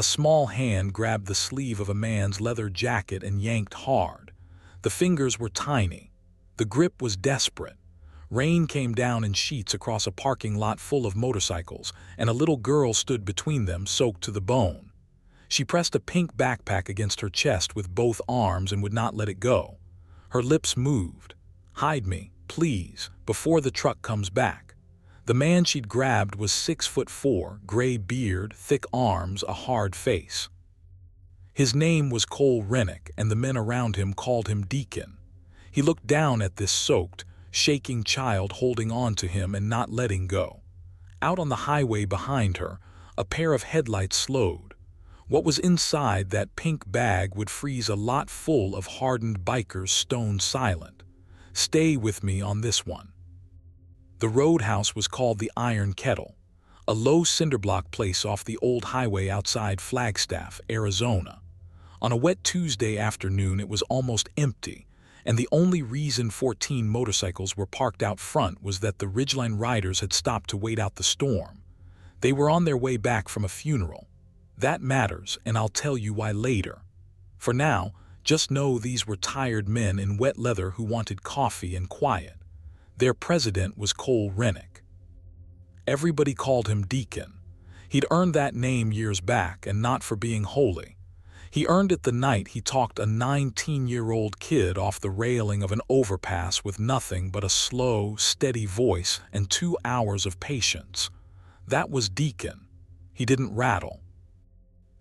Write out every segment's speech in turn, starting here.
A small hand grabbed the sleeve of a man's leather jacket and yanked hard. The fingers were tiny. The grip was desperate. Rain came down in sheets across a parking lot full of motorcycles, and a little girl stood between them, soaked to the bone. She pressed a pink backpack against her chest with both arms and would not let it go. Her lips moved. "Hide me, please, before the truck comes back." The man she'd grabbed was 6'4", gray beard, thick arms, a hard face. His name was Cole Rennick, and the men around him called him Deacon. He looked down at this soaked, shaking child holding on to him and not letting go. Out on the highway behind her, a pair of headlights slowed. What was inside that pink bag would freeze a lot full of hardened bikers stone silent. Stay with me on this one. The roadhouse was called the Iron Kettle, a low cinderblock place off the old highway outside Flagstaff, Arizona. On a wet Tuesday afternoon, it was almost empty, and the only reason 14 motorcycles were parked out front was that the Ridgeline riders had stopped to wait out the storm. They were on their way back from a funeral. That matters, and I'll tell you why later. For now, just know these were tired men in wet leather who wanted coffee and quiet. Their president was Cole Rennick. Everybody called him Deacon. He'd earned that name years back, and not for being holy. He earned it the night he talked a 19-year-old kid off the railing of an overpass with nothing but a slow, steady voice and 2 hours of patience. That was Deacon. He didn't rattle.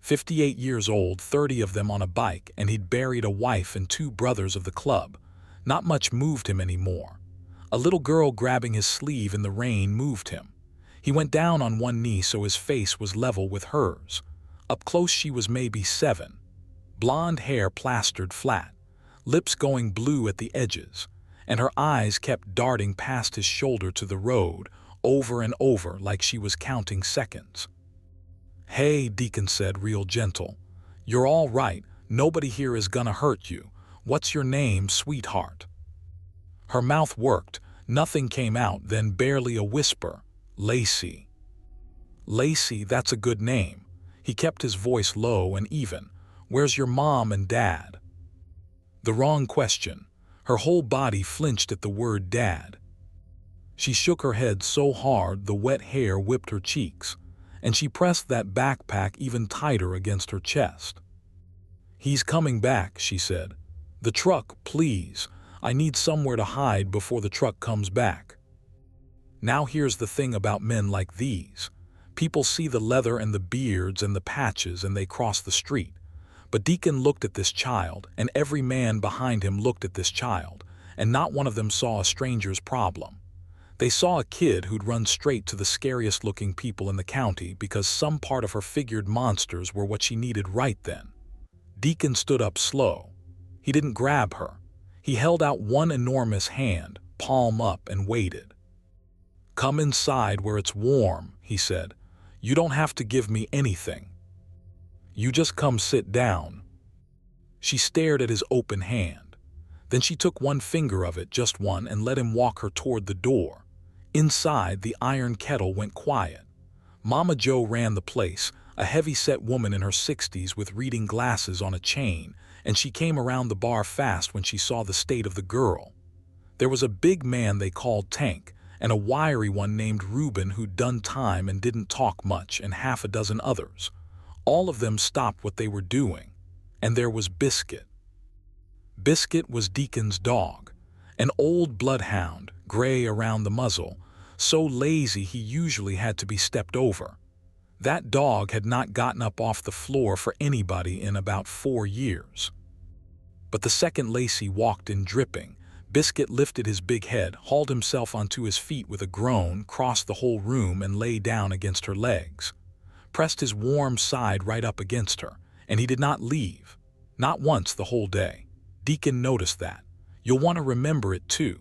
58 years old, 30 of them on a bike, and he'd buried a wife and 2 brothers of the club. Not much moved him anymore. A little girl grabbing his sleeve in the rain moved him. He went down on one knee so his face was level with hers. Up close she was maybe 7. Blonde hair plastered flat, lips going blue at the edges, and her eyes kept darting past his shoulder to the road, over and over like she was counting seconds. "Hey," Deacon said, real gentle. "You're all right. Nobody here is gonna hurt you. What's your name, sweetheart?" Her mouth worked. Nothing came out, then barely a whisper. "Lacey." "Lacey, that's a good name." He kept his voice low and even. "Where's your mom and dad?" The wrong question. Her whole body flinched at the word dad. She shook her head so hard the wet hair whipped her cheeks, and she pressed that backpack even tighter against her chest. "He's coming back," she said. "The truck, please. I need somewhere to hide before the truck comes back." Now here's the thing about men like these. People see the leather and the beards and the patches and they cross the street. But Deacon looked at this child, and every man behind him looked at this child, and not one of them saw a stranger's problem. They saw a kid who'd run straight to the scariest looking people in the county because some part of her figured monsters were what she needed right then. Deacon stood up slow. He didn't grab her. He held out one enormous hand, palm up, and waited. "Come inside where it's warm," he said. "You don't have to give me anything. You just come sit down." She stared at his open hand. Then she took one finger of it, just one, and let him walk her toward the door. Inside, the Iron Kettle went quiet. Mama Joe ran the place, a heavy-set woman in her 60s with reading glasses on a chain, and she came around the bar fast when she saw the state of the girl. There was a big man they called Tank, and a wiry one named Reuben who'd done time and didn't talk much, and half a dozen others. All of them stopped what they were doing. And there was Biscuit. Biscuit was Deacon's dog, an old bloodhound, gray around the muzzle, so lazy he usually had to be stepped over. That dog had not gotten up off the floor for anybody in about 4 years. But the second Lacey walked in dripping, Biscuit lifted his big head, hauled himself onto his feet with a groan, crossed the whole room and lay down against her legs. Pressed his warm side right up against her, and he did not leave. Not once the whole day. Deacon noticed that. You'll want to remember it too.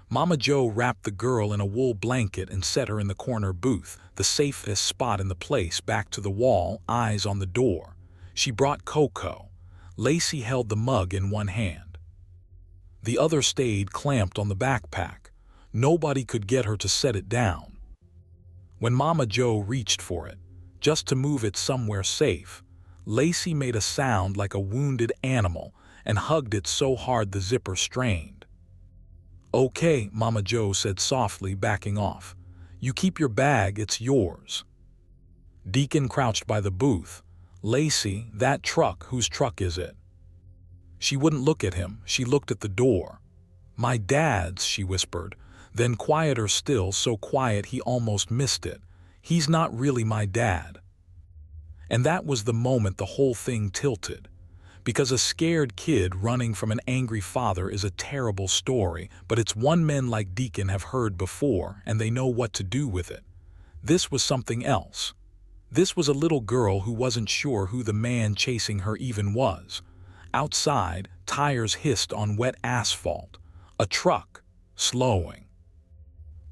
Mama Joe wrapped the girl in a wool blanket and set her in the corner booth, the safest spot in the place, back to the wall, eyes on the door. She brought cocoa. Lacey held the mug in one hand. The other stayed clamped on the backpack. Nobody could get her to set it down. When Mama Joe reached for it, just to move it somewhere safe, Lacey made a sound like a wounded animal and hugged it so hard the zipper strained. "Okay," Mama Joe said softly, backing off. "You keep your bag, it's yours." Deacon crouched by the booth. "Lacey, that truck, whose truck is it?" She wouldn't look at him, she looked at the door. "My dad's," she whispered, then quieter still, so quiet he almost missed it. "He's not really my dad." And that was the moment the whole thing tilted. Because a scared kid running from an angry father is a terrible story, but it's one men like Deacon have heard before, and they know what to do with it. This was something else. This was a little girl who wasn't sure who the man chasing her even was. Outside, tires hissed on wet asphalt. A truck, slowing.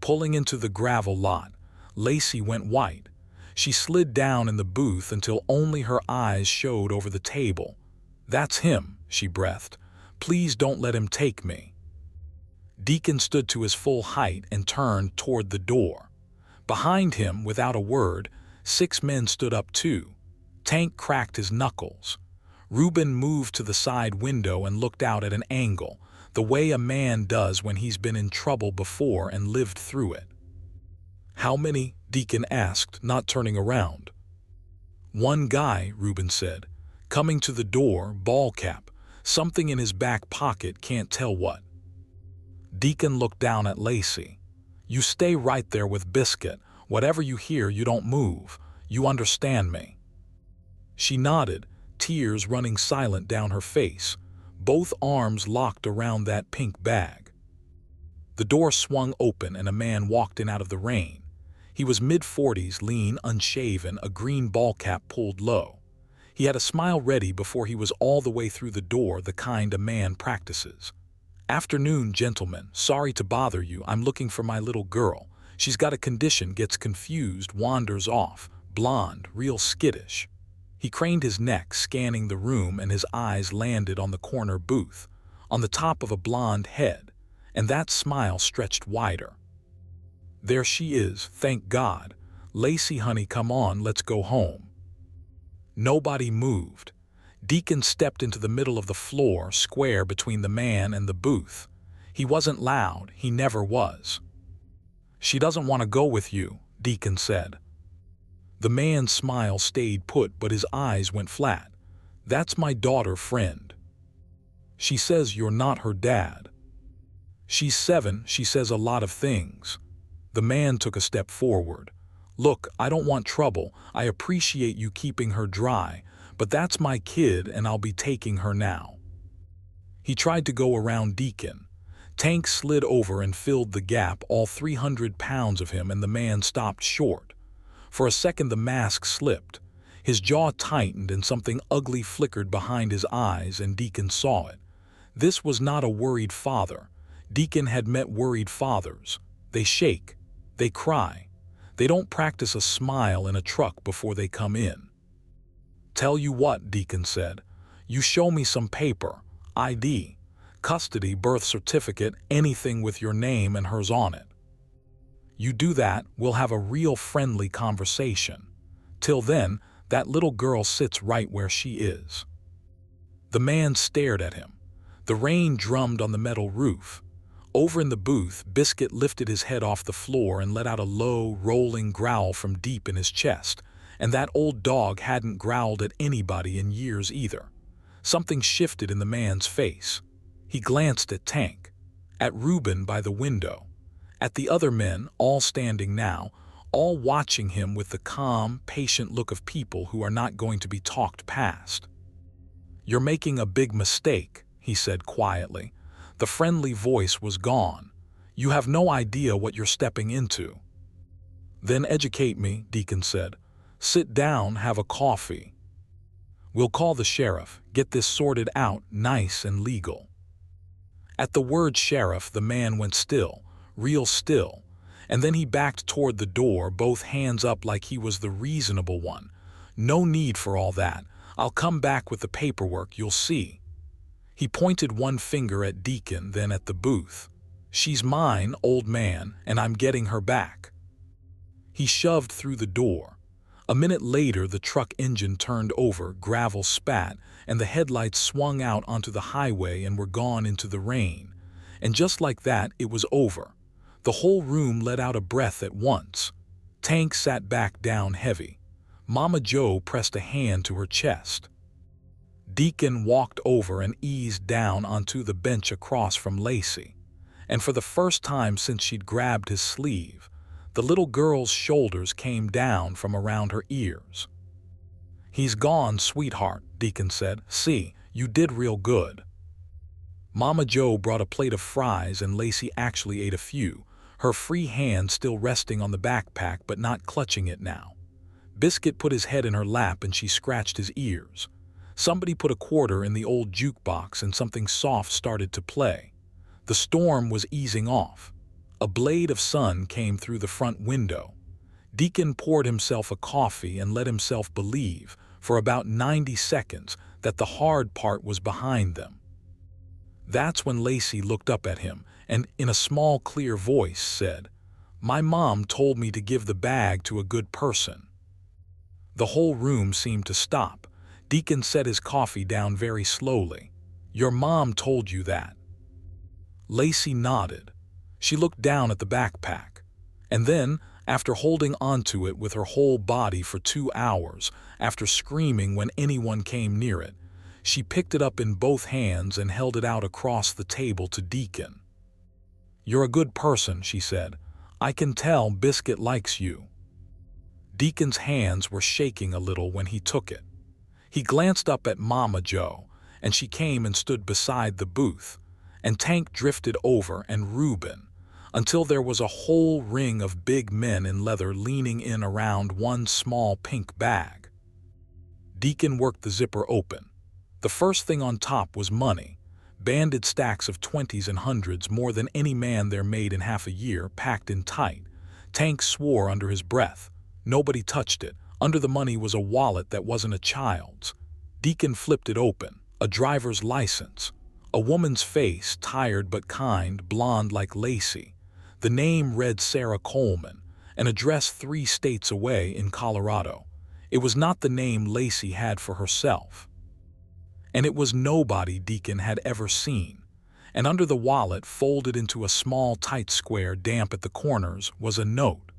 Pulling into the gravel lot, Lacey went white. She slid down in the booth until only her eyes showed over the table. "That's him," she breathed. "Please don't let him take me." Deacon stood to his full height and turned toward the door. Behind him, without a word, 6 men stood up too. Tank cracked his knuckles. Reuben moved to the side window and looked out at an angle, the way a man does when he's been in trouble before and lived through it. "How many?" Deacon asked, not turning around. "One guy," Reuben said. "Coming to the door, ball cap, something in his back pocket, can't tell what." Deacon looked down at Lacey. "You stay right there with Biscuit. Whatever you hear, you don't move. You understand me?" She nodded, tears running silent down her face, both arms locked around that pink bag. The door swung open and a man walked in out of the rain. He was mid-40s, lean, unshaven, a green ball cap pulled low. He had a smile ready before he was all the way through the door, the kind a man practices. "Afternoon, gentlemen. Sorry to bother you. I'm looking for my little girl. She's got a condition, gets confused, wanders off. Blonde, real skittish." He craned his neck, scanning the room, and his eyes landed on the corner booth, on the top of a blonde head, and that smile stretched wider. "There she is, thank God. Lacey, honey, come on, let's go home." Nobody moved. Deacon stepped into the middle of the floor, square between the man and the booth. He wasn't loud, he never was. "She doesn't want to go with you," Deacon said. The man's smile stayed put, but his eyes went flat. "That's my daughter, friend. She says you're not her dad. She's 7, she says a lot of things." The man took a step forward. "Look, I don't want trouble. I appreciate you keeping her dry, but that's my kid and I'll be taking her now." He tried to go around Deacon. Tank slid over and filled the gap, all 300 pounds of him, and the man stopped short. For a second the mask slipped. His jaw tightened and something ugly flickered behind his eyes, and Deacon saw it. This was not a worried father. Deacon had met worried fathers. They shake. They cry. They don't practice a smile in a truck before they come in. "Tell you what," Deacon said. "You show me some paper, ID, custody, birth certificate, anything with your name and hers on it. You do that, we'll have a real friendly conversation. Till then, that little girl sits right where she is." The man stared at him. The rain drummed on the metal roof. Over in the booth, Biscuit lifted his head off the floor and let out a low, rolling growl from deep in his chest, and that old dog hadn't growled at anybody in years either. Something shifted in the man's face. He glanced at Tank, at Reuben by the window, at the other men, all standing now, all watching him with the calm, patient look of people who are not going to be talked past. "You're making a big mistake," he said quietly. The friendly voice was gone. "You have no idea what you're stepping into." "Then educate me," Deacon said. "Sit down, have a coffee. We'll call the sheriff, get this sorted out, nice and legal." At the word sheriff, the man went still, real still, and then he backed toward the door, both hands up like he was the reasonable one. "No need for all that. I'll come back with the paperwork, you'll see." He pointed one finger at Deacon, then at the booth. "She's mine, old man, and I'm getting her back." He shoved through the door. A minute later, the truck engine turned over, gravel spat, and the headlights swung out onto the highway and were gone into the rain. And just like that, it was over. The whole room let out a breath at once. Tank sat back down heavy. Mama Joe pressed a hand to her chest. Deacon walked over and eased down onto the bench across from Lacey. And for the first time since she'd grabbed his sleeve, the little girl's shoulders came down from around her ears. "He's gone, sweetheart," Deacon said. "See, you did real good." Mama Joe brought a plate of fries and Lacey actually ate a few, her free hand still resting on the backpack but not clutching it now. Biscuit put his head in her lap and she scratched his ears. Somebody put a quarter in the old jukebox and something soft started to play. The storm was easing off. A blade of sun came through the front window. Deacon poured himself a coffee and let himself believe, for about 90 seconds, that the hard part was behind them. That's when Lacey looked up at him and, in a small, clear voice, said, "My mom told me to give the bag to a good person." The whole room seemed to stop. Deacon set his coffee down very slowly. "Your mom told you that?" Lacey nodded. She looked down at the backpack. And then, after holding onto it with her whole body for 2 hours, after screaming when anyone came near it, she picked it up in both hands and held it out across the table to Deacon. "You're a good person," she said. "I can tell Biscuit likes you." Deacon's hands were shaking a little when he took it. He glanced up at Mama Joe, and she came and stood beside the booth, and Tank drifted over and Reuben, until there was a whole ring of big men in leather leaning in around one small pink bag. Deacon worked the zipper open. The first thing on top was money, banded stacks of 20s and 100s, more than any man there made in half a year, packed in tight. Tank swore under his breath. Nobody touched it. Under the money was a wallet that wasn't a child's. Deacon flipped it open. A driver's license. A woman's face, tired but kind, blonde like Lacey. The name read Sarah Coleman, an address 3 states away in Colorado. It was not the name Lacey had for herself. And it was nobody Deacon had ever seen. And under the wallet, folded into a small tight square damp at the corners, was a note.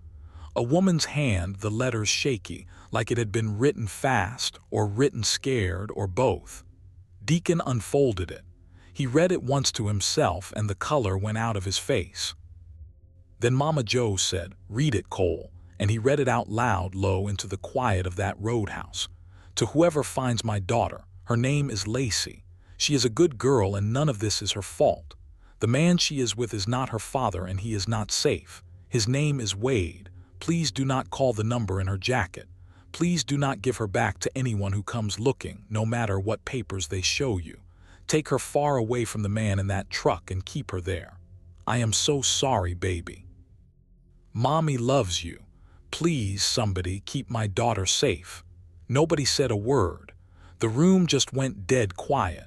A woman's hand, the letters shaky, like it had been written fast or written scared or both. Deacon unfolded it. He read it once to himself and the color went out of his face. Then Mama Joe said, "Read it, Cole," and he read it out loud, low into the quiet of that roadhouse. "To whoever finds my daughter, her name is Lacey. She is a good girl and none of this is her fault. The man she is with is not her father and he is not safe. His name is Wade. Please do not call the number in her jacket. Please do not give her back to anyone who comes looking, no matter what papers they show you. Take her far away from the man in that truck and keep her there. I am so sorry, baby. Mommy loves you. Please, somebody, keep my daughter safe." Nobody said a word. The room just went dead quiet.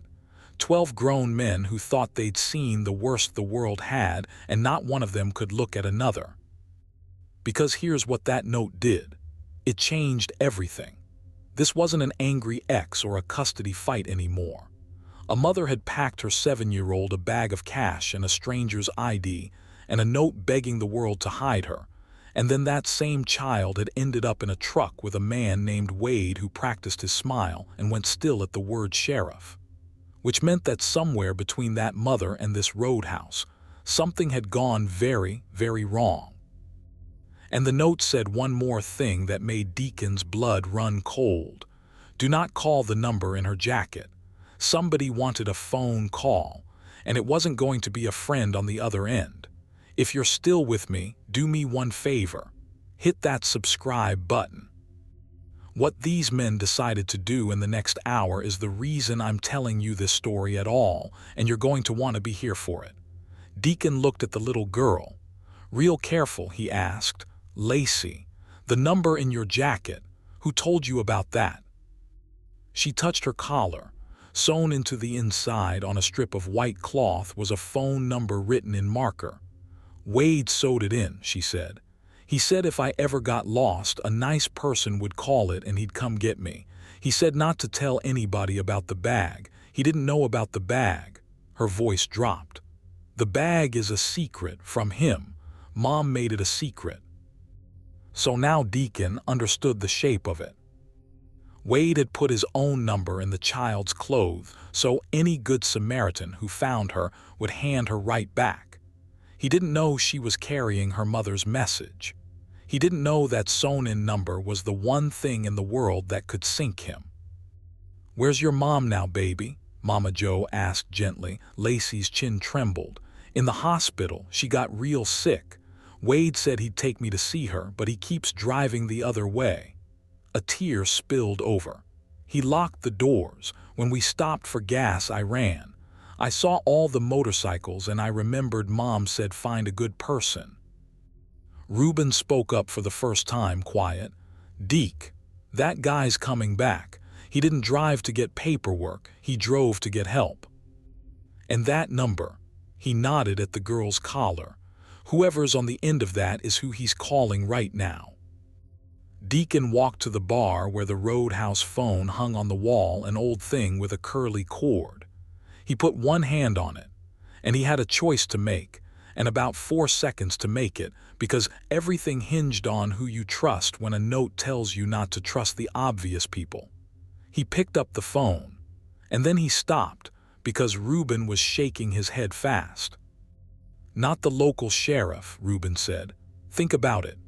12 grown men who thought they'd seen the worst the world had, and not one of them could look at another. Because here's what that note did. It changed everything. This wasn't an angry ex or a custody fight anymore. A mother had packed her 7-year-old a bag of cash and a stranger's ID and a note begging the world to hide her, and then that same child had ended up in a truck with a man named Wade who practiced his smile and went still at the word sheriff. Which meant that somewhere between that mother and this roadhouse, something had gone very, very wrong. And the note said one more thing that made Deacon's blood run cold. Do not call the number in her jacket. Somebody wanted a phone call, and it wasn't going to be a friend on the other end. If you're still with me, do me one favor. Hit that subscribe button. What these men decided to do in the next hour is the reason I'm telling you this story at all, and you're going to want to be here for it. Deacon looked at the little girl. Real careful, he asked. Lacey, the number in your jacket, who told you about that? She touched her collar. Sewn into the inside on a strip of white cloth was a phone number written in marker. Wade sewed it in, she said. He said if I ever got lost, a nice person would call it and he'd come get me. He said not to tell anybody about the bag. He didn't know about the bag. Her voice dropped. The bag is a secret from him. Mom made it a secret. So now Deacon understood the shape of it. Wade had put his own number in the child's clothes, so any good Samaritan who found her would hand her right back. He didn't know she was carrying her mother's message. He didn't know that sewn-in number was the one thing in the world that could sink him. "Where's your mom now, baby?" Mama Joe asked gently. Lacey's chin trembled. "In the hospital. She got real sick. Wade said he'd take me to see her, but he keeps driving the other way." A tear spilled over. He locked the doors. "When we stopped for gas, I ran. I saw all the motorcycles and I remembered Mom said find a good person." Reuben spoke up for the first time, quiet. "Deke, that guy's coming back. He didn't drive to get paperwork, he drove to get help. And that number," he nodded at the girl's collar, "whoever's on the end of that is who he's calling right now." Deacon walked to the bar where the Roadhouse phone hung on the wall, an old thing with a curly cord. He put one hand on it, and he had a choice to make, and about 4 seconds to make it, because everything hinged on who you trust when a note tells you not to trust the obvious people. He picked up the phone, and then he stopped because Reuben was shaking his head fast. "Not the local sheriff," Reuben said. "Think about it.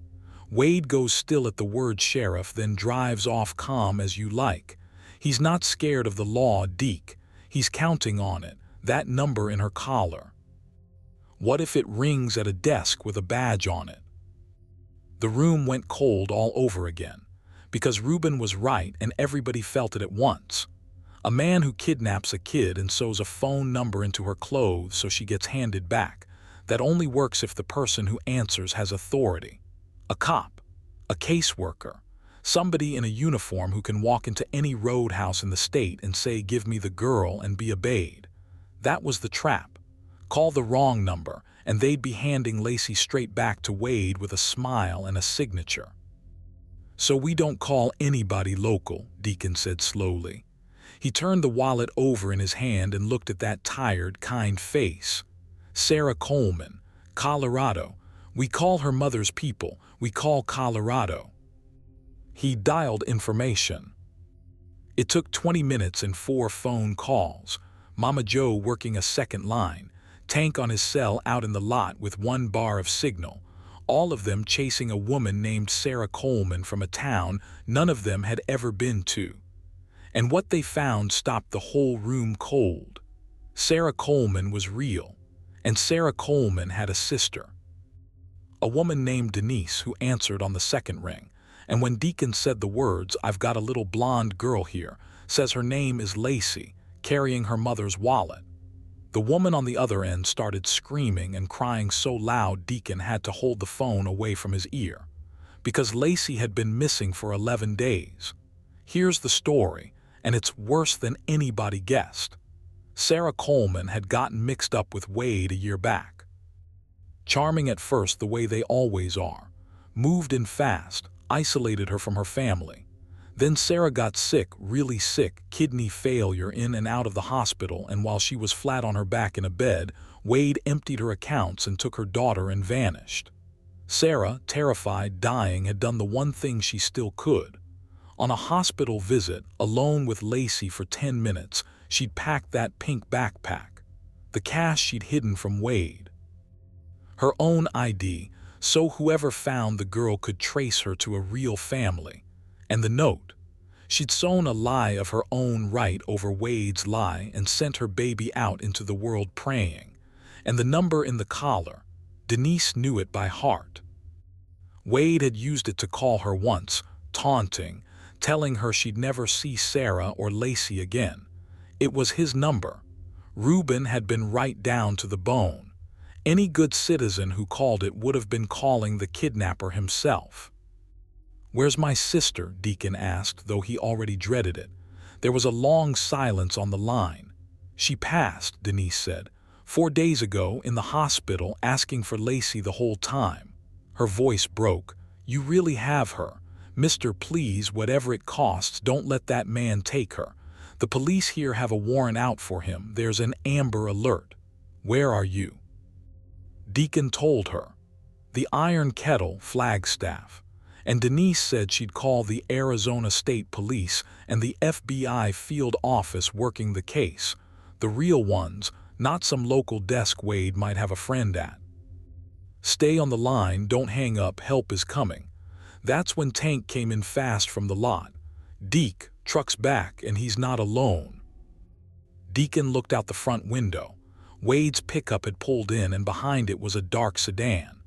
Wade goes still at the word sheriff, then drives off calm as you like. He's not scared of the law, Deke. He's counting on it, that number in her collar. What if it rings at a desk with a badge on it?" The room went cold all over again, because Reuben was right and everybody felt it at once. A man who kidnaps a kid and sews a phone number into her clothes so she gets handed back, that only works if the person who answers has authority. A cop, a caseworker, somebody in a uniform who can walk into any roadhouse in the state and say, "Give me the girl," and be obeyed. That was the trap. Call the wrong number, and they'd be handing Lacey straight back to Wade with a smile and a signature. "So we don't call anybody local," Deacon said slowly. He turned the wallet over in his hand and looked at that tired, kind face. "Sarah Coleman, Colorado. We call her mother's people. We call Colorado." He dialed information. It took 20 minutes and 4 phone calls. Mama Joe working a second line. Tank on his cell out in the lot with 1 bar of signal. All of them chasing a woman named Sarah Coleman from a town none of them had ever been to. And what they found stopped the whole room cold. Sarah Coleman was real, and Sarah Coleman had a sister. A woman named Denise who answered on the second ring, and when Deacon said the words, "I've got a little blonde girl here," says her name is Lacey, carrying her mother's wallet. The woman on the other end started screaming and crying so loud Deacon had to hold the phone away from his ear, because Lacey had been missing for 11 days. Here's the story, and it's worse than anybody guessed. Sarah Coleman had gotten mixed up with Wade a year back. Charming at first the way they always are, moved in fast, isolated her from her family. Then Sarah got sick, really sick, kidney failure, in and out of the hospital, and while she was flat on her back in a bed, Wade emptied her accounts and took her daughter and vanished. Sarah, terrified, dying, had done the one thing she still could. On a hospital visit, alone with Lacey for 10 minutes, she'd packed that pink backpack, the cash she'd hidden from Wade. Her own ID, so whoever found the girl could trace her to a real family. And the note. She'd sewn a lie of her own right over Wade's lie and sent her baby out into the world praying. And the number in the collar, Denise knew it by heart. Wade had used it to call her once, taunting, telling her she'd never see Sarah or Lacey again. It was his number. Reuben had been right down to the bone. Any good citizen who called it would have been calling the kidnapper himself. "Where's my sister?" Deacon asked, though he already dreaded it. There was a long silence on the line. "She passed," Denise said. 4 days ago, in the hospital, asking for Lacey the whole time." Her voice broke. You really have her. Mister, please, whatever it costs, don't let that man take her. The police here have a warrant out for him. There's an Amber Alert. Where are you?" Deacon told her. The Iron Kettle, Flagstaff. And Denise said she'd call the Arizona State Police and the FBI field office working the case. The real ones, not some local desk Wade might have a friend at. "Stay on the line, don't hang up, help is coming." That's when Tank came in fast from the lot. "Deke, truck's back, and he's not alone." Deacon looked out the front window. Wade's pickup had pulled in, and behind it was a dark sedan.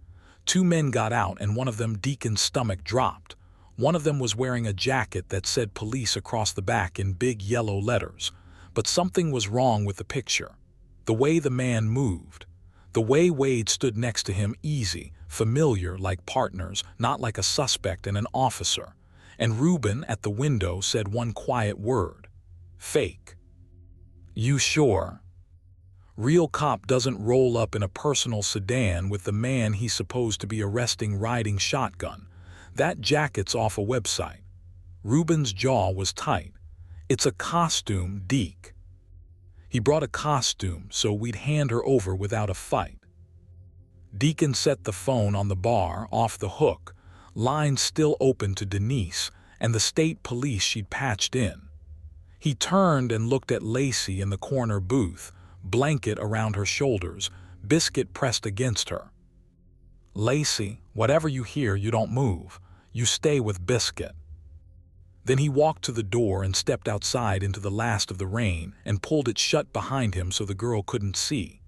Two men got out, and one of them, Deacon's stomach dropped. One of them was wearing a jacket that said police across the back in big yellow letters. But something was wrong with the picture. The way the man moved. The way Wade stood next to him, easy, familiar, like partners, not like a suspect and an officer. And Reuben at the window said one quiet word. "Fake." "You sure?" Real cop doesn't roll up in a personal sedan with the man he's supposed to be arresting riding shotgun. That jacket's off a website. Reuben's jaw was tight. "It's a costume, Deke." He brought a costume, so we'd hand her over without a fight. Deacon set the phone on the bar, off the hook, line still open to Denise and the state police she'd patched in. He turned and looked at Lacey in the corner booth, blanket around her shoulders, biscuit pressed against her. "Lacey, whatever you hear, you don't move. You stay with Biscuit." Then he walked to the door and stepped outside into the last of the rain and pulled it shut behind him so the girl couldn't see.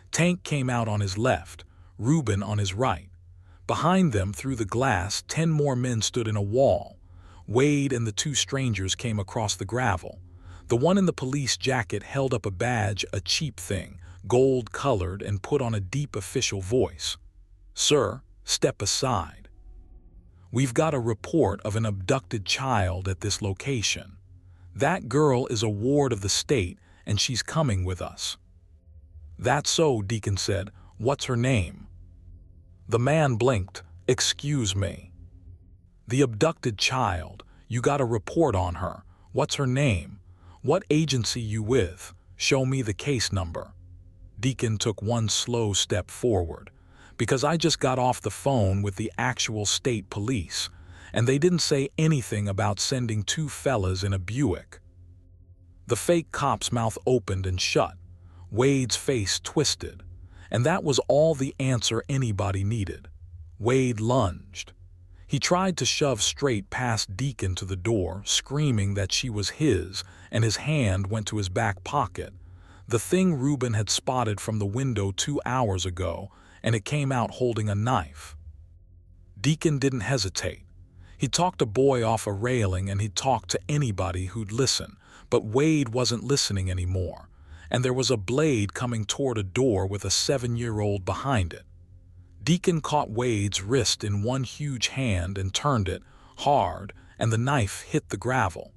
Tank came out on his left, Reuben on his right. Behind them, through the glass, 10 more men stood in a wall. Wade and the two strangers came across the gravel. The one in the police jacket held up a badge, a cheap thing, gold-colored, and put on a deep official voice. "Sir, step aside. We've got a report of an abducted child at this location. That girl is a ward of the state, and she's coming with us." "That's so," Deacon said. "What's her name?" The man blinked. "Excuse me." "The abducted child. You got a report on her. What's her name? What agency you with? Show me the case number." Deacon took one slow step forward. "Because I just got off the phone with the actual state police, and they didn't say anything about sending 2 fellas in a Buick." The fake cop's mouth opened and shut. Wade's face twisted. And that was all the answer anybody needed. Wade lunged. He tried to shove straight past Deacon to the door, screaming that she was his, and his hand went to his back pocket. The thing Reuben had spotted from the window 2 hours ago, and it came out holding a knife. Deacon didn't hesitate. He talked a boy off a railing, and he'd talk to anybody who'd listen, but Wade wasn't listening anymore, and there was a blade coming toward a door with a 7-year-old behind it. Deacon caught Wade's wrist in one huge hand and turned it, hard, and the knife hit the gravel.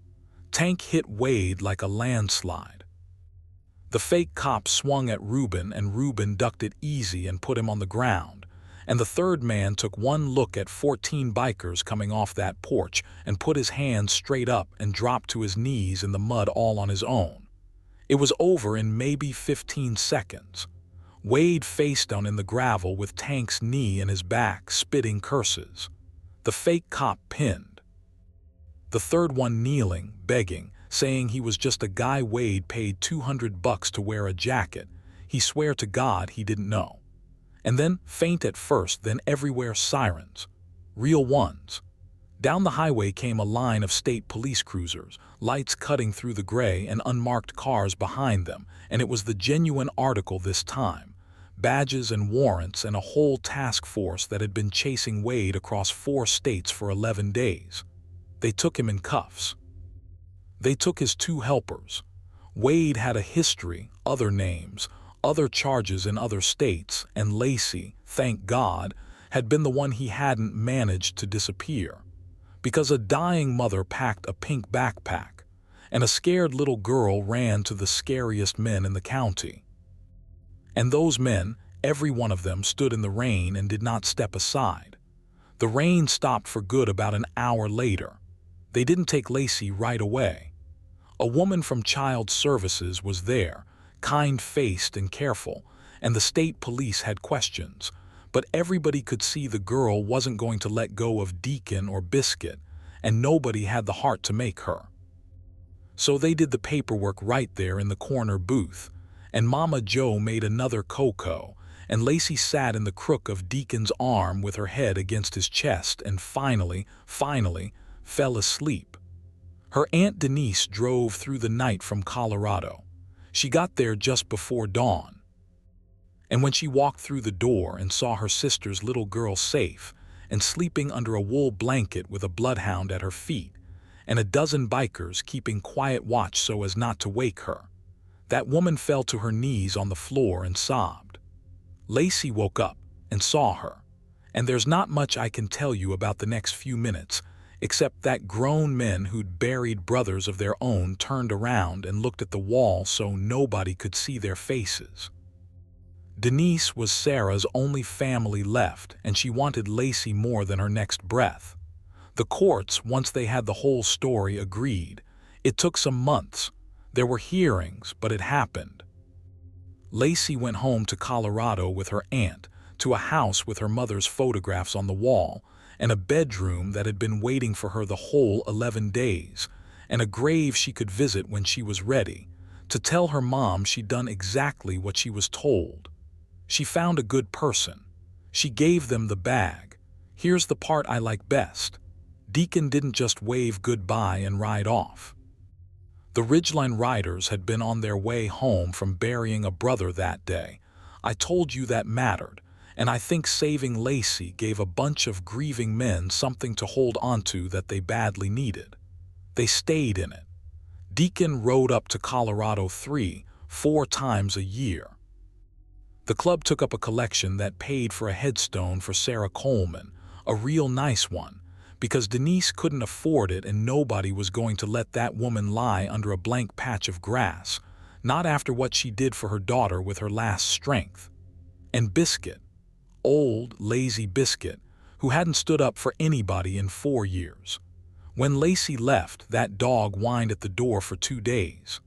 Tank hit Wade like a landslide. The fake cop swung at Reuben, and Reuben ducked it easy and put him on the ground. And the third man took one look at 14 bikers coming off that porch and put his hands straight up and dropped to his knees in the mud all on his own. It was over in maybe 15 seconds. Wade face down in the gravel with Tank's knee in his back, spitting curses. The fake cop pinned. The third one kneeling, begging, saying he was just a guy Wade paid $200 to wear a jacket. He swear to God he didn't know. And then, faint at first, then everywhere sirens. Real ones. Down the highway came a line of state police cruisers, lights cutting through the gray and unmarked cars behind them, and it was the genuine article this time. Badges and warrants and a whole task force that had been chasing Wade across 4 states for 11 days. They took him in cuffs. They took his 2 helpers. Wade had a history, other names, other charges in other states, and Lacey, thank God, had been the one he hadn't managed to disappear. Because a dying mother packed a pink backpack, and a scared little girl ran to the scariest men in the county. And those men, every one of them, stood in the rain and did not step aside. The rain stopped for good about an hour later. They didn't take Lacey right away. A woman from Child Services was there, kind-faced and careful, and the state police had questions. But everybody could see the girl wasn't going to let go of Deacon or Biscuit, and nobody had the heart to make her. So they did the paperwork right there in the corner booth, and Mama Joe made another cocoa, and Lacey sat in the crook of Deacon's arm with her head against his chest and finally fell asleep. Her Aunt Denise drove through the night from Colorado. She got there just before dawn. And when she walked through the door and saw her sister's little girl safe and sleeping under a wool blanket with a bloodhound at her feet, and a dozen bikers keeping quiet watch so as not to wake her, that woman fell to her knees on the floor and sobbed. Lacey woke up and saw her, and there's not much I can tell you about the next few minutes, except that grown men who'd buried brothers of their own turned around and looked at the wall so nobody could see their faces. Denise was Sarah's only family left, and she wanted Lacey more than her next breath. The courts, once they had the whole story, agreed. It took some months. There were hearings, but it happened. Lacey went home to Colorado with her aunt, to a house with her mother's photographs on the wall, and a bedroom that had been waiting for her the whole 11 days, and a grave she could visit when she was ready, to tell her mom she'd done exactly what she was told. She found a good person. She gave them the bag. Here's the part I like best. Deacon didn't just wave goodbye and ride off. The Ridgeline Riders had been on their way home from burying a brother that day. I told you that mattered, and I think saving Lacey gave a bunch of grieving men something to hold onto that they badly needed. They stayed in it. Deacon rode up to Colorado 3-4 times a year. The club took up a collection that paid for a headstone for Sarah Coleman, a real nice one, because Denise couldn't afford it and nobody was going to let that woman lie under a blank patch of grass, not after what she did for her daughter with her last strength. And Biscuit, old, lazy Biscuit, who hadn't stood up for anybody in 4 years. When Lacey left, that dog whined at the door for 2 days.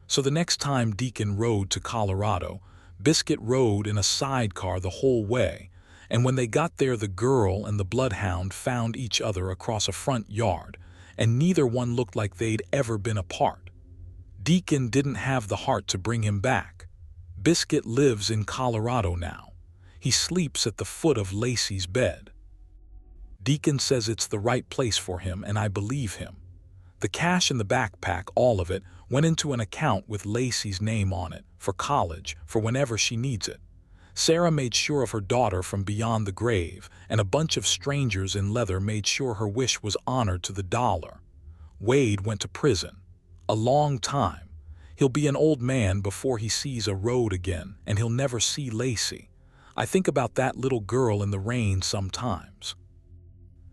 So the next time Deacon rode to Colorado, Biscuit rode in a sidecar the whole way, and when they got there the girl and the bloodhound found each other across a front yard, and neither one looked like they'd ever been apart. Deacon didn't have the heart to bring him back. Biscuit lives in Colorado now. He sleeps at the foot of Lacey's bed. Deacon says it's the right place for him, and I believe him. The cash in the backpack, all of it, went into an account with Lacey's name on it, for college, for whenever she needs it. Sarah made sure of her daughter from beyond the grave, and a bunch of strangers in leather made sure her wish was honored to the dollar. Wade went to prison. A long time. He'll be an old man before he sees a road again, and he'll never see Lacey. I think about that little girl in the rain sometimes.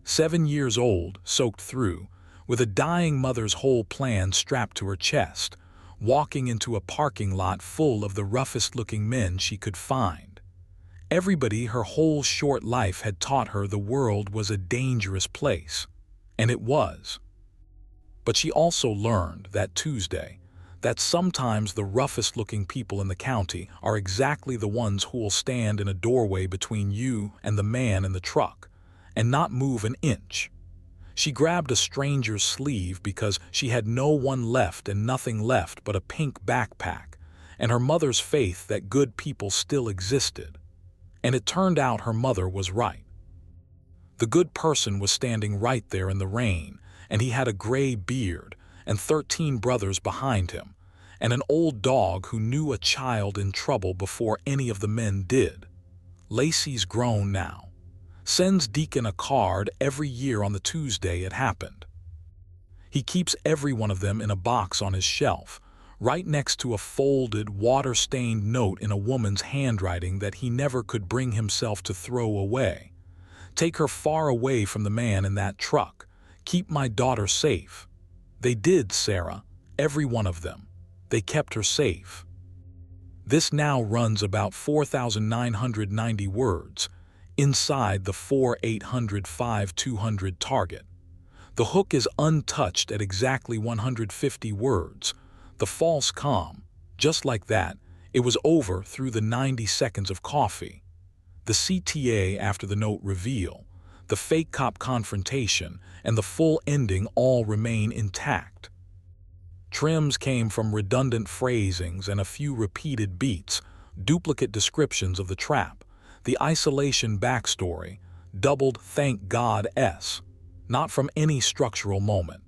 7 years old, soaked through, with a dying mother's whole plan strapped to her chest, walking into a parking lot full of the roughest-looking men she could find. Everybody her whole short life had taught her the world was a dangerous place, and it was. But she also learned that Tuesday that sometimes the roughest-looking people in the county are exactly the ones who'll stand in a doorway between you and the man in the truck, and not move an inch. She grabbed a stranger's sleeve because she had no one left and nothing left but a pink backpack, and her mother's faith that good people still existed. And it turned out her mother was right. The good person was standing right there in the rain, and he had a gray beard and 13 brothers behind him, and an old dog who knew a child in trouble before any of the men did. Lacey's grown now. Sends Deacon a card every year on the Tuesday it happened. He keeps every one of them in a box on his shelf, right next to a folded, water-stained note in a woman's handwriting that he never could bring himself to throw away. Take her far away from the man in that truck. Keep my daughter safe. They did, Sarah, every one of them. They kept her safe. This now runs about 4,990 words. inside the 4-800-5200 target. The hook is untouched at exactly 150 words. The false calm. Just like that, it was over through the 90 seconds of coffee. The CTA after the note reveal, the fake cop confrontation, and the full ending all remain intact. Trims came from redundant phrasings and a few repeated beats, duplicate descriptions of the trap, the isolation backstory, doubled thank God s, not from any structural moment.